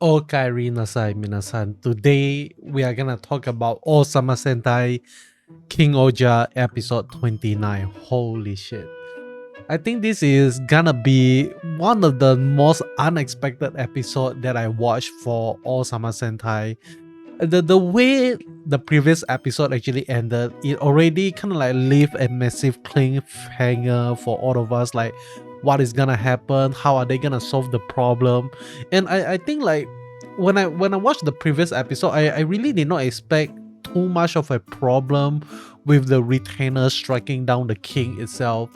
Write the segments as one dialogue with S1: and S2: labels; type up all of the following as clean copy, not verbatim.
S1: Nasai minasan. Today we are gonna talk about Ohsama Sentai King-Ohger episode 29. Holy shit. I think this is gonna be one of the most unexpected episode that I watched for Ohsama Sentai. The way the previous episode actually ended, it already kind of like leave a massive cliffhanger for all of us, like what is gonna happen, how are they gonna solve the problem. And I think like when I watched the previous episode, I really did not expect too much of a problem with the retainer striking down the king itself.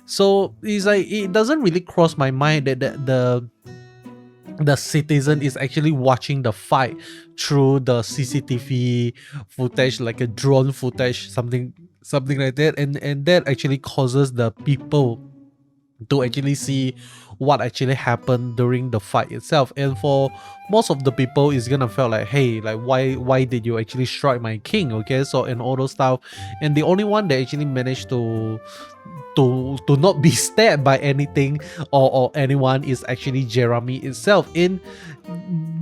S1: So it's like it doesn't really cross my mind that the citizen is actually watching the fight through the CCTV footage, like a drone footage, something like that, and that actually causes the people to actually see what actually happened during the fight itself. And for most of the people, it's gonna feel like, hey, like why did you actually strike my king? Okay, so and all those stuff. And the only one that actually managed to not be stabbed by anything or anyone is actually Jeremy itself. In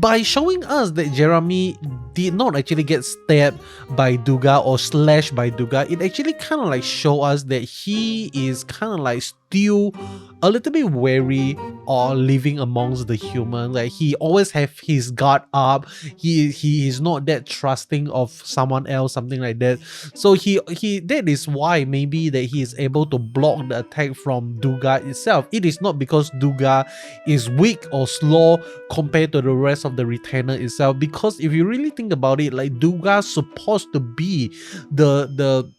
S1: by showing us that Jeremy did not actually get stabbed by Duga or slashed by Duga, it actually kind of like show us that he is kind of like still a little bit wary or living amongst the human. Like he always have his guard up. He is not that trusting of someone else, something like that. So he that is why maybe that he is able to block the attack from Duga itself. It is not because Duga is weak or slow compared to the rest of the retainer itself. Because if you really think about it, like Duga supposed to be the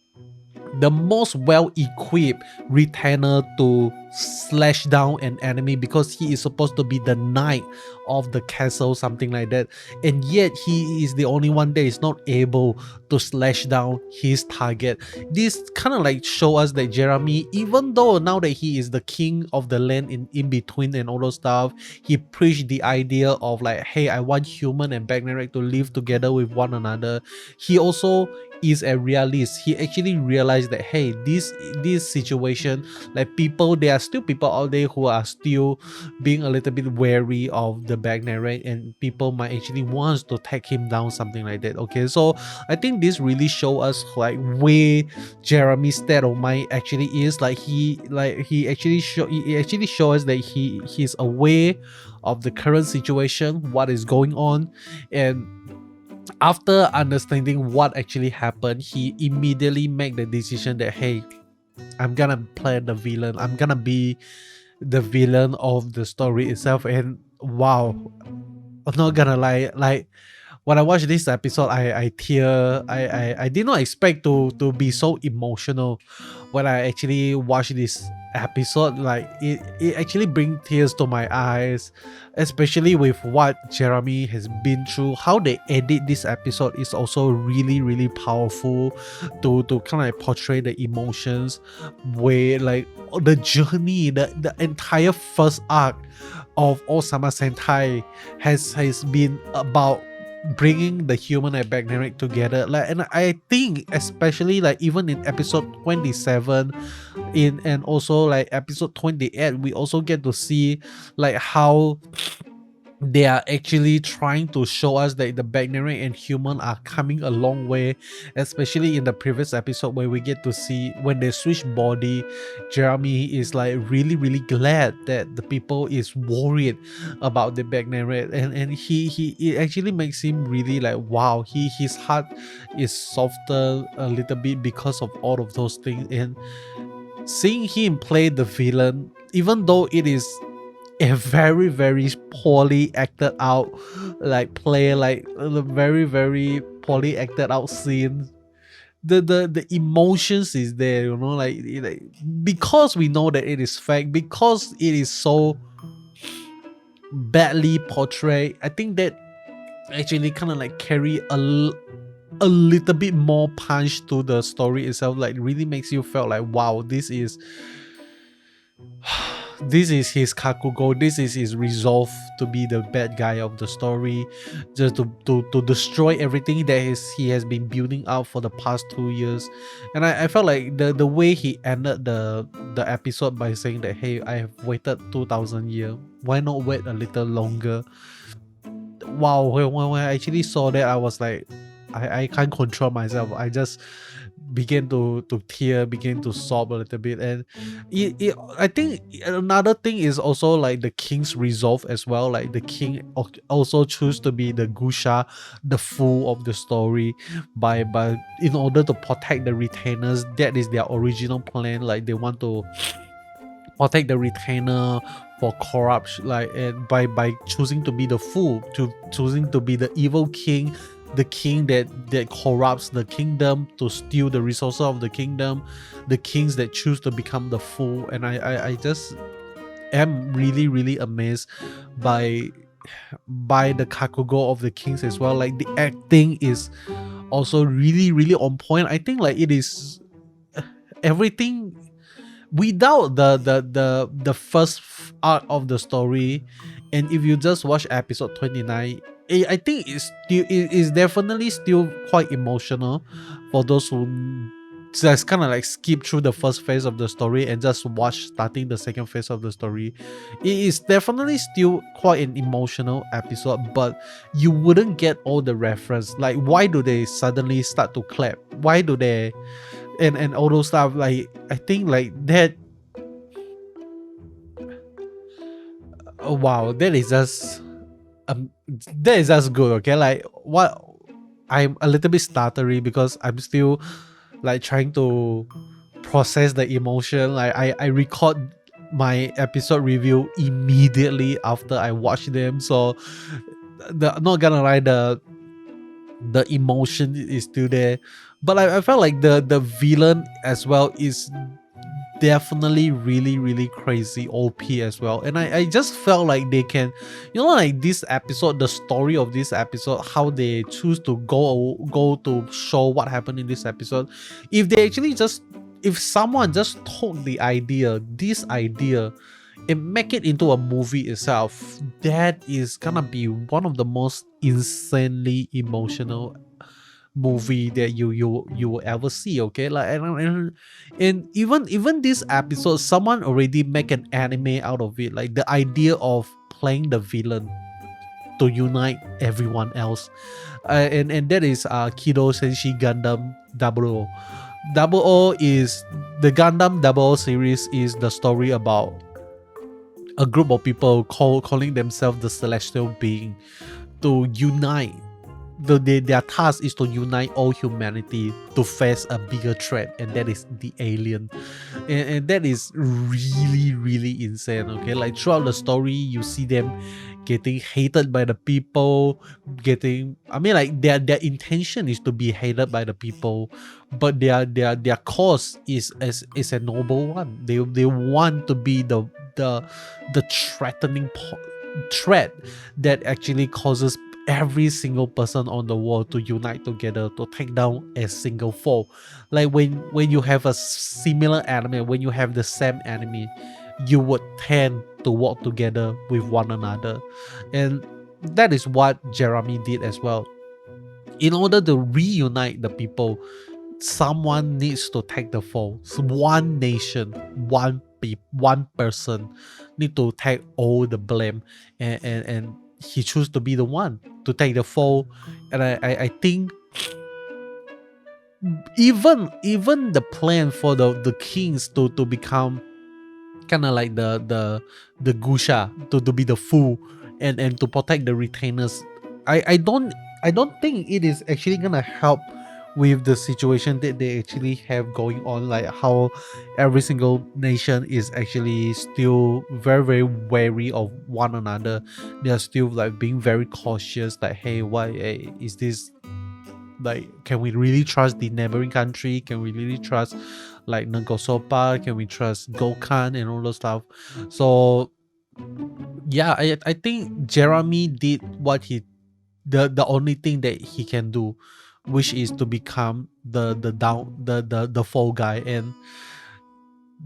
S1: most well-equipped retainer to slash down an enemy, because he is supposed to be the knight of the castle, something like that, and yet he is the only one that is not able to slash down his target. This kind of like show us that Jeremy, even though now that he is the king of the land in between and all those stuff, he preached the idea of like, hey, I want human and Bugnarak to live together with one another. He also is a realist. He actually realized that, hey, this situation, like people, there are still people out there who are still being a little bit wary of the Bugnarak, and people might actually want to take him down, something like that. Okay, so I think this really show us like where Jeremy's state of mind actually is. Like he actually show us that he's aware of the current situation, what is going on. And after understanding what actually happened, he immediately made the decision that, hey, I'm gonna play the villain. I'm gonna be the villain of the story itself. And wow, I'm not gonna lie, like when I watched this episode, I tear. I did not expect to be so emotional when I actually watched this episode. Like it actually bring tears to my eyes, especially with what Jeremy has been through. How they edit this episode is also really powerful to kind of like portray the emotions, where like the journey, the entire first arc of Ohsama Sentai has been about bringing the human and Bugnarak together. Like, and I think especially like even in episode 27 in and also like episode 28, we also get to see like how they are actually trying to show us that the Bugnarak and human are coming a long way, especially in the previous episode where we get to see when they switch body, Jeremy is like really glad that the people is worried about the Bugnarak, and he it actually makes him really like, wow, his heart is softer a little bit because of all of those things. And seeing him play the villain, even though it is a very poorly acted out like play, like the very poorly acted out scene, the emotions is there, you know, like because we know that it is fake, because it is so badly portrayed. I think that actually kind of like carry a little bit more punch to the story itself. Like really makes you feel like, wow, this is his Kakugo, this is his resolve to be the bad guy of the story, just to destroy everything that he has been building up for the past 2 years. And I felt like the way he ended the episode by saying that, hey, I have waited 2000 years, why not wait a little longer? wow, when I actually saw that, I was like, I can't control myself. I just began to tear, began to sob a little bit. And I think another thing is also like the king's resolve as well. Like the king also choose to be the Gusha, the fool of the story, by in order to protect the retainers. That is their original plan. Like they want to protect the retainer for corruption, like, and by choosing to be the fool, to choosing to be the evil king, the king that corrupts the kingdom to steal the resources of the kingdom, the kings that choose to become the fool. And I just am really amazed by the kakugo of the kings as well. Like the acting is also really on point. I think like it is everything without the first arc of the story. And if you just watch episode 29, I think it is definitely still quite emotional for those who just kind of like skip through the first phase of the story and just watch starting the second phase of the story. It is definitely still quite an emotional episode, but you wouldn't get all the reference. Like, why do they suddenly start to clap? Why do they and all those stuff? Like, I think like that. Oh, wow, that is just good. Okay, like what, I'm a little bit stuttery because I'm still like trying to process the emotion. Like I record my episode review immediately after I watch them, so not gonna lie, the emotion is still there. But I felt like the villain as well is definitely really crazy OP as well. And I just felt like they can, like this episode, the story of this episode, how they choose to go to show what happened in this episode. If they actually if someone just took this idea and make it into a movie itself, that is gonna be one of the most insanely emotional movie that you will ever see. Okay, like and even this episode, someone already make an anime out of it. Like the idea of playing the villain to unite everyone else, and that is Kido Senshi Gundam 00. 00 is the Gundam 00 series, is the story about a group of people calling themselves the celestial being to unite. Their task is to unite all humanity to face a bigger threat, and that is the alien. And that is really insane. Okay, like throughout the story you see them getting hated by the people, like their intention is to be hated by the people, but their cause is a noble one. They want to be the threatening threat that actually causes every single person on the world to unite together to take down a single foe. Like when you have a similar enemy, when you have the same enemy, you would tend to work together with one another. And that is what Jeremy did as well. In order to reunite the people, someone needs to take the foe. So one nation, one person need to take all the blame, and he chose to be the one to take the fall. And I think even the plan for the kings to become kind of like the Gusha, to be the fool and to protect the retainers, I don't think it is actually gonna help with the situation that they actually have going on. Like how every single nation is actually still very wary of one another. They are still like being very cautious, like, hey, is this, like, can we really trust the neighboring country? Can we really trust like Nagosopa? Can we trust Gokhan and all those stuff? So yeah, I think Jeremy did what the only thing that he can do, which is to become the fall guy. And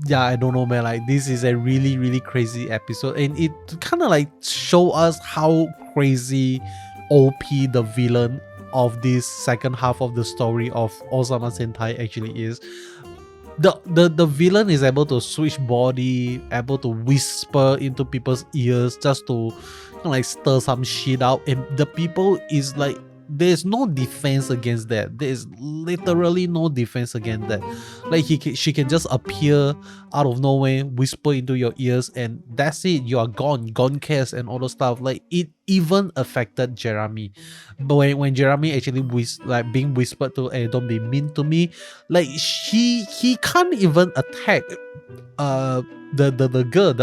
S1: yeah, I don't know, man, like this is a really crazy episode, and it kind of like show us how crazy OP the villain of this second half of the story of Ohsama Sentai actually is. the villain is able to switch body, able to whisper into people's ears just to kind of like stir some shit out, and the people is like, there's no defense against that. There's literally no defense against that. Like she can just appear out of nowhere, whisper into your ears, and that's it. You are gone cares and all the stuff. Like it even affected Jeremy. But when Jeremy actually being whispered to, "Hey, don't be mean to me," like he can't even attack the girl.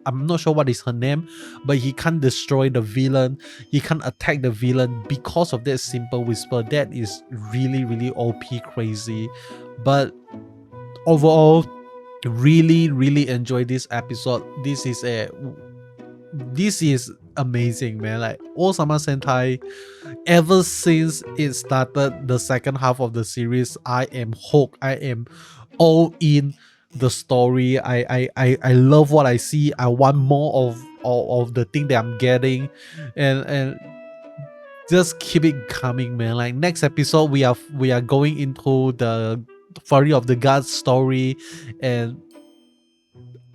S1: I'm not sure what is her name, but he can't destroy the villain. He can't attack the villain because of that simple whisper. That is really OP crazy. But overall, really enjoy this episode. This is amazing, man. Like Ohsama Sentai, ever since it started the second half of the series, I am hooked. I am all in the story. I love what I see. I want more of the thing that I'm getting, and just keep it coming, man. Like next episode, we are going into the Fury of the Gods story, and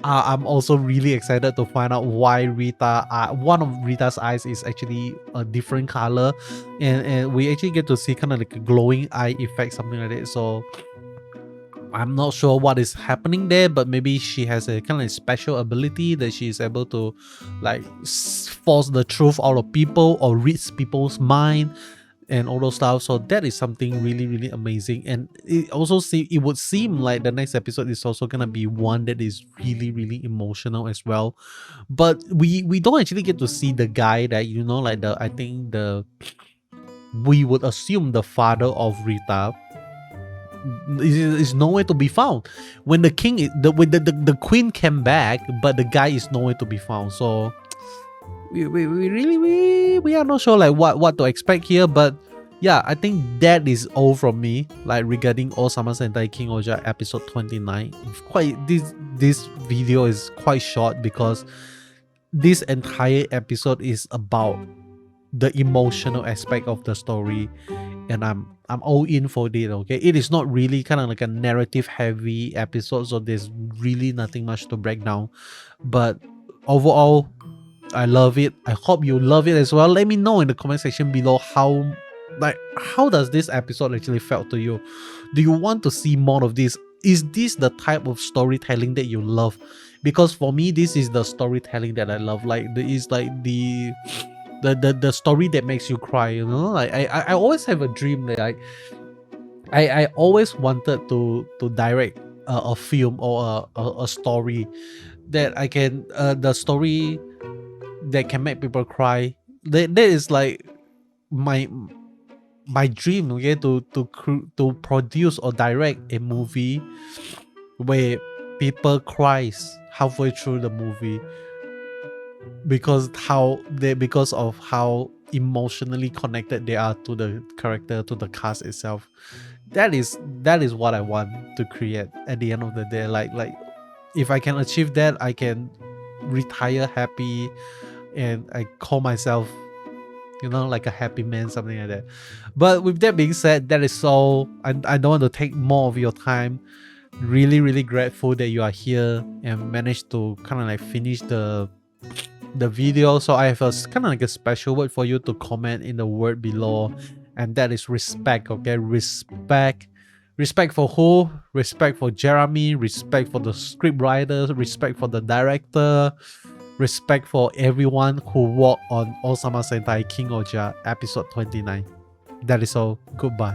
S1: I'm also really excited to find out why one of Rita's eyes is actually a different color, and we actually get to see kind of like a glowing eye effect, something like that. So I'm not sure what is happening there, but maybe she has a kind of special ability that she is able to like force the truth out of people or read people's mind and all those stuff. So that is something really amazing. And it would seem like the next episode is also gonna be one that is really emotional as well. But we don't actually get to see the guy that, you know, like we would assume the father of Rita is nowhere to be found. When the the queen came back, but the guy is nowhere to be found. So we are not sure like what to expect here. But yeah, I think that is all from me, like regarding Ohsama Sentai King-Ohger episode 29. This video is quite short because this entire episode is about the emotional aspect of the story, and I'm all in for it. Okay, it is not really kind of like a narrative heavy episode, so there's really nothing much to break down. But overall, I love it. I hope you love it as well. Let me know in the comment section below how does this episode actually felt to you. Do you want to see more of this? Is this the type of storytelling that you love? Because for me, this is the storytelling that I love. Like the story that makes you cry, you know. Like I always have a dream that I always wanted to direct a film or a story that I can the story that can make people cry. That is like my dream, okay, to produce or direct a movie where people cries halfway through the movie because of how emotionally connected they are to the character, to the cast itself. That is what I want to create at the end of the day. Like if I can achieve that, I can retire happy, and I call myself, you know, like a happy man, something like that. But with that being said, that is all. I don't want to take more of your time. Really grateful that you are here and managed to kind of like finish the video. So I have a kind of like a special word for you to comment in the word below, and that is respect. Okay, respect for who? Respect for Jeremy, respect for the script writers, respect for the director, respect for everyone who worked on Ohsama Sentai King-Ohger episode 29. That is all. Goodbye.